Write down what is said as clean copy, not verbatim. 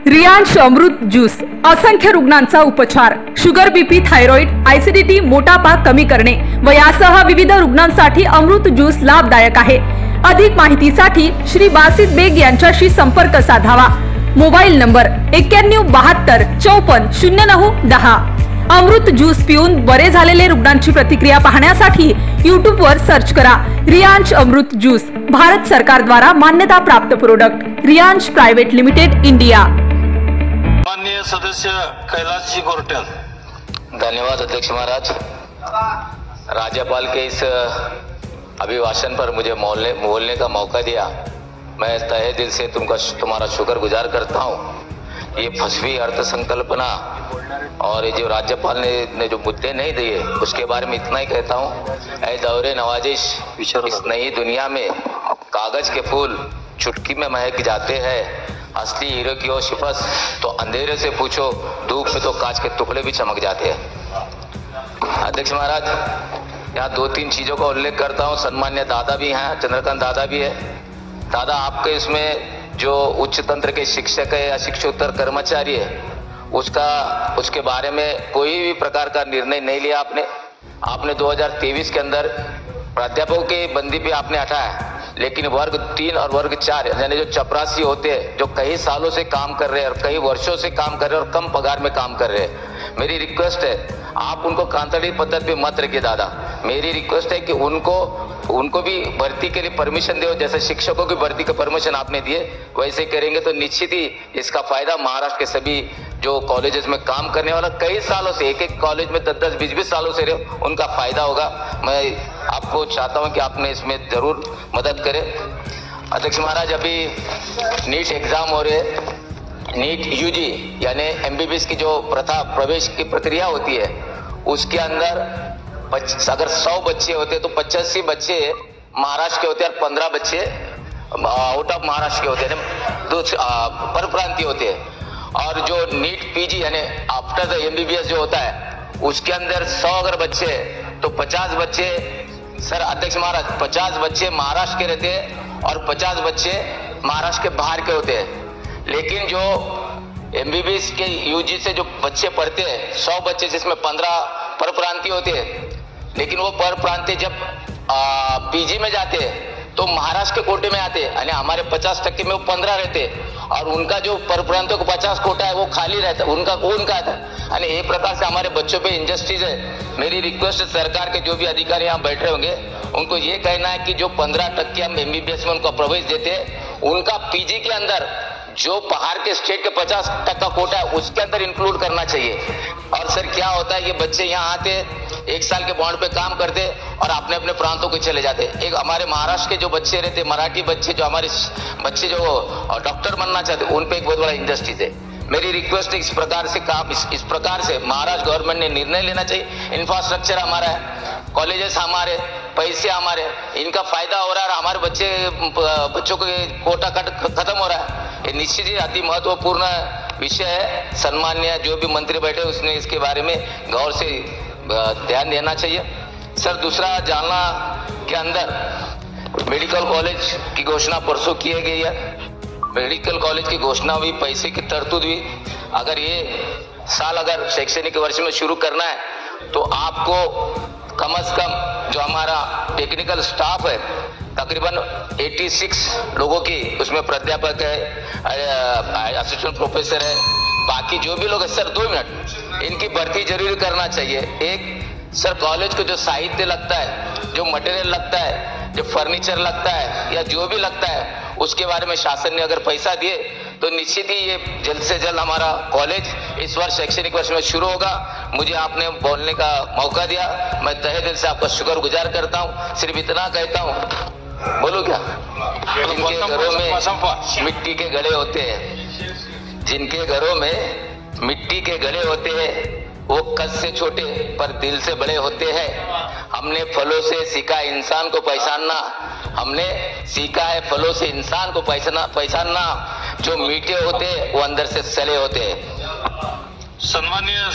रियांश अमृत juice असंख्य रुग्णांचा उपचार, शुगर, बीपी, थायरॉइड, ऍसिडिटी, मोटापा कमी करणे व यासह विविध रुग्णांसाठी अमृत ज्यूस लाभदायक आहे। अधिक माहितीसाठी श्री बासित बेग यांच्याशी संपर्क साधावा। Mobile number 9172 54 09 10। अमृत ज्यूस पिऊन बरे झालेले रुग्णांची प्रतिक्रिया पाहण्यासाठी YouTube वर सर्च करा रियांश अमृत ज्यूस, भारत सरकार द्वारा मान्यता प्राप्त product, Riyansh private limited, India. माननीय सदस्य कैलाश जी गोरटेल। धन्यवाद अध्यक्ष महाराज। राज्यपाल के इस अभिभाषण पर मुझे बोलने का मौका दिया, मैं तहे दिल से तुम्हारा शुक्रगुजार करता हूँ। ये फसवी अर्थ संकल्पना और ये जो राज्यपाल ने जो मुद्दे नहीं दिए उसके बारे में इतना ही कहता हूँ। ऐ दौरे नवाजिश, इस नई दुनिया में कागज के फूल चुटकी में महक जाते हैं, असली हीरो की हो सिफस तो अंधेरे से पूछो, धूप में तो कांच के टुकड़े भी चमक जाते हैं। अध्यक्ष महाराज, यहाँ 2-3 चीजों का उल्लेख करता हूँ। सम्मान्य दादा भी हैं, चंद्रकांत दादा भी है। दादा, आपके इसमें जो उच्च तंत्र के शिक्षक है या शिक्षकोत्तर कर्मचारी है उसके बारे में कोई भी प्रकार का निर्णय नहीं लिया आपने 2023 के अंदर प्राध्यापकों की बंदी भी आपने हटाया, लेकिन वर्ग 3 और वर्ग 4 यानी जो चपरासी होते हैं, जो कई सालों से काम कर रहे हैं और कई वर्षों से काम कर रहे हैं और कम पगार में काम कर रहे हैं, मेरी रिक्वेस्ट है आप उनको कांतड़ी पद्धति पे मत रखिए। दादा, मेरी रिक्वेस्ट है कि उनको भी भर्ती के लिए परमिशन दो, जैसे शिक्षकों की भर्ती का परमिशन आपने दिए वैसे करेंगे तो निश्चित ही इसका फायदा महाराष्ट्र के सभी जो कॉलेजेस में काम करने वाला कई सालों से, एक कॉलेज में 10-10, 20-20 सालों से रहे, उनका फायदा होगा। मैं आपको चाहता हूं कि आपने इसमें जरूर मदद करें। अध्यक्ष महाराज, अभी नीट एग्जाम हो रहे, नीट यूजी यानी एमबीबीएस की जो प्रवेश की प्रक्रिया होती है उसके अंदर अगर 100 बच्चे होते तो 85 बच्चे महाराष्ट्र के होते हैं और 15 बच्चे आउट ऑफ महाराष्ट्र के होते हैं, पर प्रांतीय होते हैं। और जो नीट पीजी यानी आफ्टर द एमबीबीएस जो होता है उसके अंदर 100 अगर बच्चे तो 50 बच्चे, सर अध्यक्ष महाराज, 50 बच्चे महाराष्ट्र के रहते हैं और 50 बच्चे महाराष्ट्र के बाहर के होते हैं। लेकिन जो एमबीबीएस के यूजी से जो बच्चे पढ़ते हैं 100 बच्चे, जिसमें 15 पर प्रांतीय होते हैं, लेकिन वो पर प्रांतीय जब पीजी में जाते हैं तो महाराष्ट्र के कोटे में आते हैं, यानी हमारे 50% में वो 15 रहते हैं और उनका जो पर प्रांतीय को 50 कोटा है वो खाली रहता है, उनका आता है। यानी एक प्रकार से हमारे बच्चों पे इंजस्टिस है। मेरी रिक्वेस्ट है सरकार के जो भी अधिकारी यहाँ बैठे होंगे उनको ये कहना है कि जो 15% हम एमबीबीएस में उनको प्रवेश देते हैं, उनका पीजी के अंदर जो बाहर के स्टेट के 50% कोटा है उसके अंदर इंक्लूड करना चाहिए। और सर क्या होता है, ये बच्चे यहाँ आते 1 साल के बॉन्ड पे काम करते और अपने अपने प्रांतों को चले जाते। एक हमारे महाराष्ट्र के जो बच्चे रहते, मराठी बच्चे, जो हमारे बच्चे जो डॉक्टर बनना चाहते, उन पे एक बहुत बड़ा इंडस्ट्रीज है। मेरी रिक्वेस्ट है इस प्रकार से महाराष्ट्र गवर्नमेंट ने निर्णय लेना चाहिए। इंफ्रास्ट्रक्चर हमारा है, कॉलेजेस हमारे, पैसे हमारे, इनका फायदा हो रहा है, हमारे बच्चों को कोटा खत्म हो रहा है। ये निश्चित ही अति महत्वपूर्ण विषय है। सम्मान्य जो भी मंत्री बैठे उसने इसके बारे में गौर से ध्यान देना चाहिए। सर, दूसरा, जालना के अंदर मेडिकल कॉलेज की घोषणा परसों की गई है। मेडिकल कॉलेज की घोषणा हुई, पैसे की तरतूद हुई। अगर ये साल अगर शैक्षणिक वर्ष में शुरू करना है तो आपको कम से कम जो हमारा टेक्निकल स्टाफ है तकरीबन 86 लोगों की उसमें प्राध्यापक है, असिस्टेंट प्रोफेसर है, बाकी जो भी लोग है, सर 2 मिनट, इनकी भर्ती जरूर करना चाहिए। एक सर, कॉलेज को जो साहित्य लगता है, जो मटेरियल लगता है, जो फर्नीचर लगता है या जो भी लगता है, उसके बारे में शासन ने अगर पैसा दिए तो निश्चित ही ये जल्द से जल्द हमारा कॉलेज इस वर्ष शैक्षणिक वर्ष में शुरू होगा। मुझे आपने बोलने का मौका दिया, मैं तहे दिल से आपका शुक्रगुजार करता हूँ। सिर्फ इतना कहता हूँ, बोलूं क्या, जिनके घरों में मिट्टी के घड़े होते हैं, जिनके घरों में मिट्टी के घड़े होते हैं वो कद से छोटे पर दिल से बड़े होते हैं। हमने फलों से सीखा इंसान को पहचानना, हमने सीखा है फलों से इंसान को पहचानना, जो मीठे होते वो अंदर से सड़े होते। सम्मानीय